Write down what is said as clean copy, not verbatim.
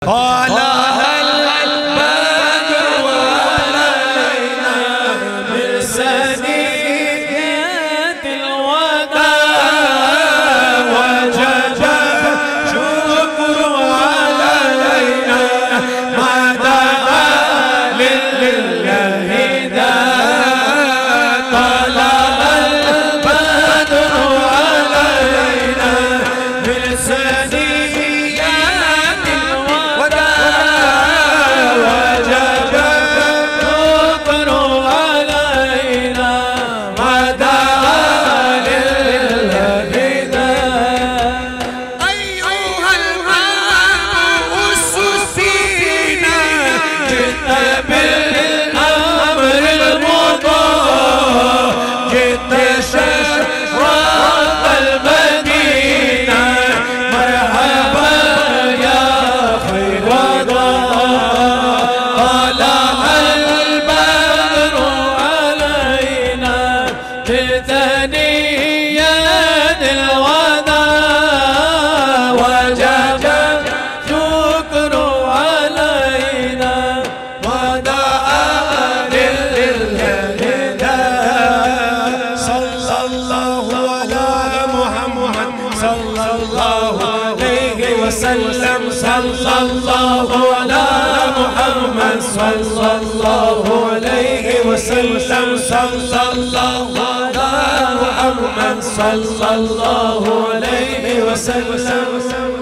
طالها البدر علينا من ثنيات الوداع وجب شكر علينا ما دعا لله داع طالها البدر علينا من ثنيات الوداع وجب شكر علينا ما دعا لله داع أيها المبعوث فينا جئت بالأمر المطاع جئت شرف المدينة مرحبا يا خير وضاء طلع البدر علينا بثنيات الوداع وجب شكر علينا ودعا لله داع صلى الله على محمد صلى الله عليه وسلم صلى الله على محمد صلى الله عليه وسلم صلى الله على محمد صلى الله عليه وسلم